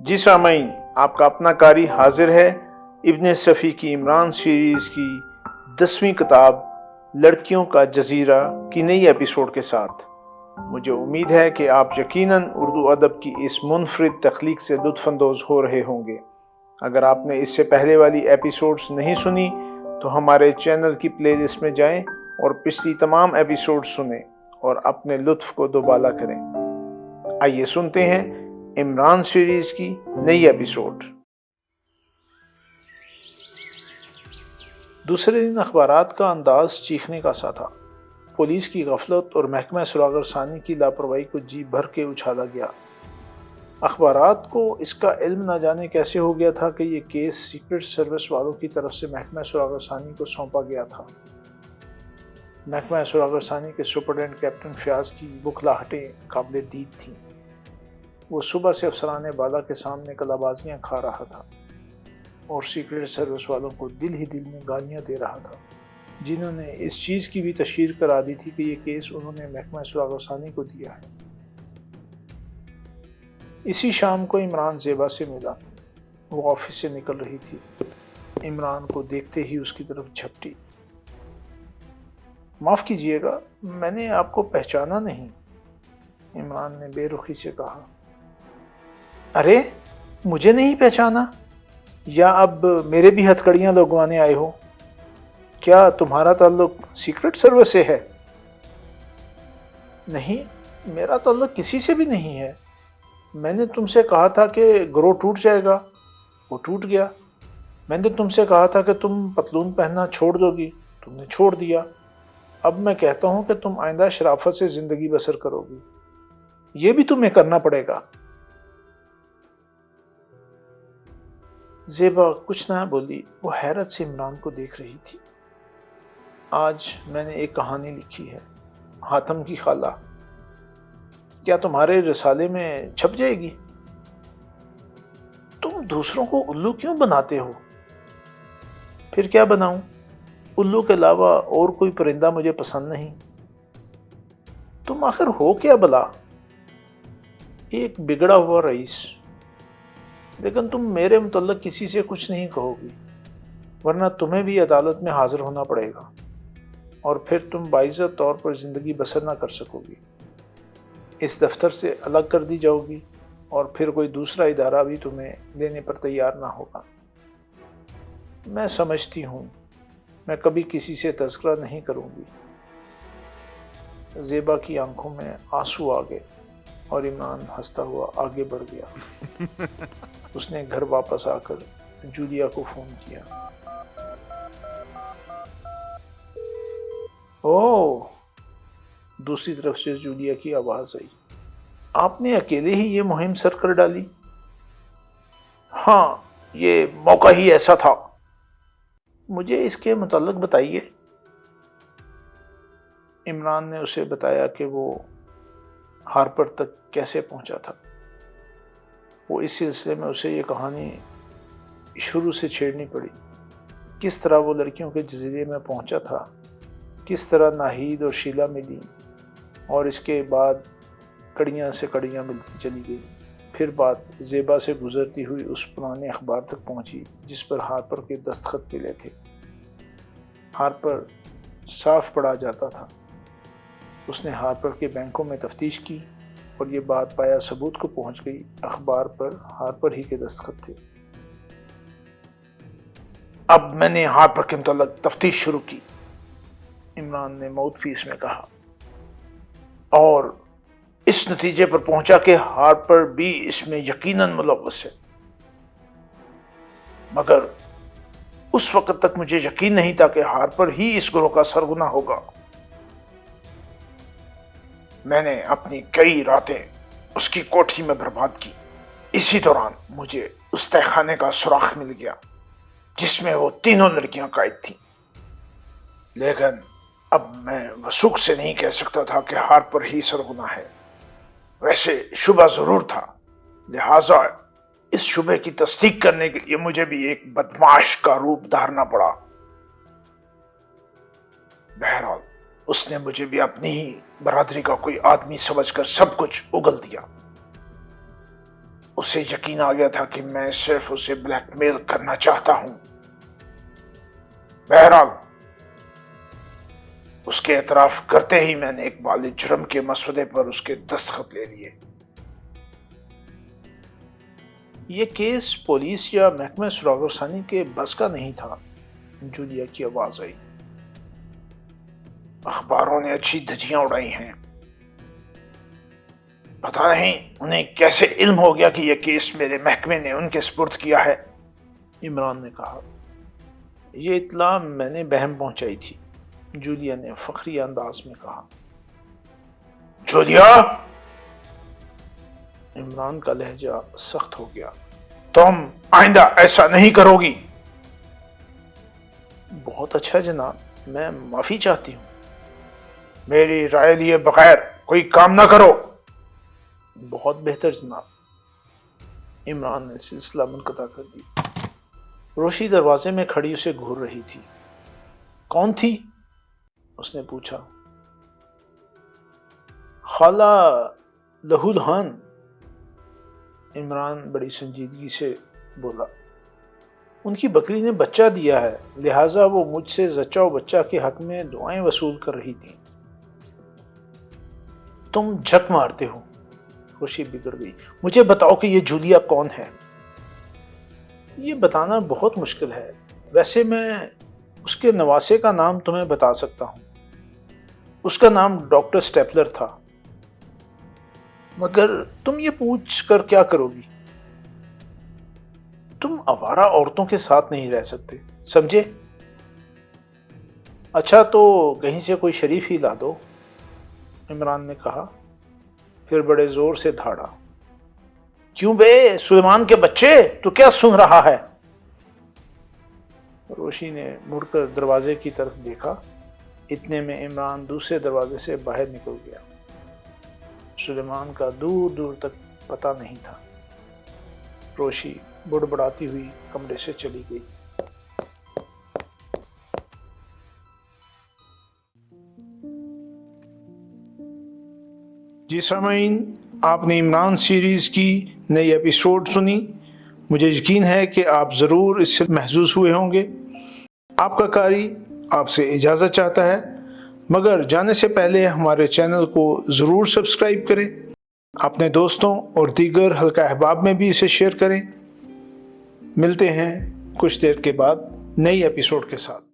जी सामईन, आपका अपना कारी हाजिर है इब्न सफ़ी की इमरान सीरीज़ की 10वीं किताब लड़कियों का जजीरा की नई एपिसोड के साथ। मुझे उम्मीद है कि आप यकीनन उर्दू अदब की इस मुनफरिद तख्लीक से लुत्फ़अंदोज़ हो रहे होंगे। अगर आपने इससे पहले वाली एपिसोड्स नहीं सुनी तो हमारे चैनल की प्लेलिस्ट में जाएं और पिछली तमाम एपिसोड सुनें और अपने लुत्फ़ को दोबाला करें। आइए सुनते हैं इमरान सीरीज की नई एपिसोड। दूसरे दिन अखबारात का अंदाज चीखने का सा था। पुलिस की गफलत और महकमा सुरागर सानी की लापरवाही को जी भर के उछाला गया। अखबारात को इसका इल्म न जाने कैसे हो गया था कि ये केस सीक्रेट सर्विस वालों की तरफ से महकमा सुरागर सानी को सौंपा गया था। महकमा सुरागर सानी के सुपरडेंट कैप्टन फयाज की बुखलाहटें काबिल दीद थीं। वो सुबह से अफसरान बाला के सामने कलाबाजियाँ खा रहा था और सीक्रेट सर्विस वालों को दिल ही दिल में गालियाँ दे रहा था, जिन्होंने इस चीज़ की भी तशहीर करा दी थी कि ये केस उन्होंने महकमा सुरागर सानी को दिया है। इसी शाम को इमरान ज़ेबा से मिला। वो ऑफिस से निकल रही थी। इमरान को देखते ही उसकी तरफ झपटी। माफ़ कीजिएगा, मैंने आपको पहचाना नहीं, इमरान ने बेरुखी से कहा। अरे, मुझे नहीं पहचाना? या अब मेरे भी हथकड़ियाँ लगवाने आए हो? क्या तुम्हारा ताल्लुक सीक्रेट सर्विस से है? नहीं, मेरा ताल्लुक किसी से भी नहीं है। मैंने तुमसे कहा था कि ग्रोह टूट जाएगा, वो टूट गया। मैंने तुमसे कहा था कि तुम पतलून पहनना छोड़ दोगी, तुमने छोड़ दिया। अब मैं कहता हूँ कि तुम आइंदा शराफत से ज़िंदगी बसर करोगी, ये भी तुम्हें करना पड़ेगा। ज़ेबा कुछ ना बोली। वो हैरत से इमरान को देख रही थी। आज मैंने एक कहानी लिखी है, हातम की खाला। क्या तुम्हारे रिसाले में छप जाएगी? तुम दूसरों को उल्लू क्यों बनाते हो? फिर क्या बनाऊं? उल्लू के अलावा और कोई परिंदा मुझे पसंद नहीं। तुम आखिर हो क्या भला? एक बिगड़ा हुआ रईस। लेकिन तुम मेरे मुतल्लिक किसी से कुछ नहीं कहोगी, वरना तुम्हें भी अदालत में हाजिर होना पड़ेगा और फिर तुम बाइज़्ज़त तौर पर ज़िंदगी बसर ना कर सकोगी। इस दफ्तर से अलग कर दी जाओगी और फिर कोई दूसरा इदारा भी तुम्हें लेने पर तैयार ना होगा। मैं समझती हूँ, मैं कभी किसी से तज़किरा नहीं करूँगी। ज़ेबा की आंखों में आंसू आ गए और इमरान हंसता हुआ आगे बढ़ गया। उसने घर वापस आकर जूलिया को फ़ोन किया। ओह, दूसरी तरफ से जूलिया की आवाज़ आई। आपने अकेले ही ये मुहिम सर कर डाली? हाँ, ये मौका ही ऐसा था। मुझे इसके मुताल्लिक बताइए। इमरान ने उसे बताया कि वो हार्पर तक कैसे पहुंचा था। वो इस सिलसिले में उसे ये कहानी शुरू से छेड़नी पड़ी। किस तरह वो लड़कियों के जजीरे में पहुंचा था, किस तरह नाहीद और शीला मिली और इसके बाद कड़ियाँ से कड़ियाँ मिलती चली गई। फिर बात ज़ेबा से गुजरती हुई उस पुराने अखबार तक पहुंची जिस पर हार्पर के दस्तखत मिले थे। हार्पर साफ पढ़ा जाता था। उसने हार्पर के बैंकों में तफ्तीश की और ये बात पाया सबूत को पहुंच गई। अखबार पर हार्पर ही के दस्तखत थे। अब मैंने हार्पर के मुताल्लिक तफ्तीश शुरू की, इमरान ने माउथपीस में कहा, और इस नतीजे पर पहुंचा कि हार्पर भी इसमें यकीनन मुलव्वस है। मगर उस वक्त तक मुझे यकीन नहीं था कि हार्पर ही इस गिरोह का सरगना होगा। मैंने अपनी कई रातें उसकी कोठी में बर्बाद की। इसी दौरान मुझे उस तहखाने का सुराख मिल गया जिसमें वो तीनों लड़कियां कैद थीं। लेकिन अब मैं वसूख से नहीं कह सकता था कि हार्पर ही सरगना है। वैसे शुबा जरूर था, लिहाजा इस शुबे की तस्दीक करने के लिए मुझे भी एक बदमाश का रूप धारना पड़ा। बहरहाल उसने मुझे भी अपनी ही बरादरी का कोई आदमी समझकर सब कुछ उगल दिया। اسے یقین آ گیا تھا کہ میں صرف اسے بلیک میل کرنا چاہتا ہوں۔ بہرحال اس کے اعتراف کرتے ہی میں نے اقبال جرم کے مسودے پر اس کے دستخط لے لیے۔ یہ کیس پولیس یا محکمہ سراغ رسانی کے بس کا نہیں تھا۔ جولیا کی آواز آئی۔ اخباروں نے اچھی دھجیاں اڑائی ہیں، پتہ نہیں انہیں کیسے علم ہو گیا کہ یہ کیس میرے محکمے نے ان کے سپرد کیا ہے، عمران نے کہا۔ یہ اطلاع میں نے بہم پہنچائی تھی، جولیا نے فخری انداز میں کہا۔ جولیا! عمران کا لہجہ سخت ہو گیا۔ تم آئندہ ایسا نہیں کرو گی۔ بہت اچھا جناب، میں معافی چاہتی ہوں۔ میری رائے لیے بغیر کوئی کام نہ کرو۔ بہت بہتر جناب۔ عمران نے سلسلہ منقطع کر دی۔ روشی دروازے میں کھڑی اسے گھور رہی تھی۔ کون تھی؟ اس نے پوچھا۔ خالہ لہولہان، عمران بڑی سنجیدگی سے بولا۔ ان کی بکری نے بچہ دیا ہے، لہٰذا وہ مجھ سے زچہ و بچہ کے حق میں دعائیں وصول کر رہی تھی۔ تم جھک مارتے ہو۔ روشی بگڑ گئی۔ مجھے بتاؤ کہ یہ جولیا کون ہے؟ یہ بتانا بہت مشکل ہے، ویسے میں اس کے نواسے کا نام تمہیں بتا سکتا ہوں۔ اس کا نام ڈاکٹر سٹیپلر تھا۔ مگر تم یہ پوچھ کر کیا کرو گی؟ تم آوارہ عورتوں کے ساتھ نہیں رہ سکتے، سمجھے؟ اچھا تو کہیں سے کوئی شریف ہی لا دو، عمران نے کہا، پھر بڑے زور سے دھاڑا۔ کیوں بے سلیمان کے بچے، تو کیا سن رہا ہے؟ روشی نے مڑ کر دروازے کی طرف دیکھا۔ اتنے میں عمران دوسرے دروازے سے باہر نکل گیا۔ سلیمان کا دور دور تک پتہ نہیں تھا۔ روشی بڑبڑاتی ہوئی کمرے سے چلی گئی۔ جی سامعین، آپ نے عمران سیریز کی نئی ایپیسوڈ سنی۔ مجھے یقین ہے کہ آپ ضرور اس سے محظوظ ہوئے ہوں گے۔ آپ کا قاری آپ سے اجازت چاہتا ہے، مگر جانے سے پہلے ہمارے چینل کو ضرور سبسکرائب کریں، اپنے دوستوں اور دیگر حلقہ احباب میں بھی اسے شیئر کریں۔ ملتے ہیں کچھ دیر کے بعد نئی ایپیسوڈ کے ساتھ۔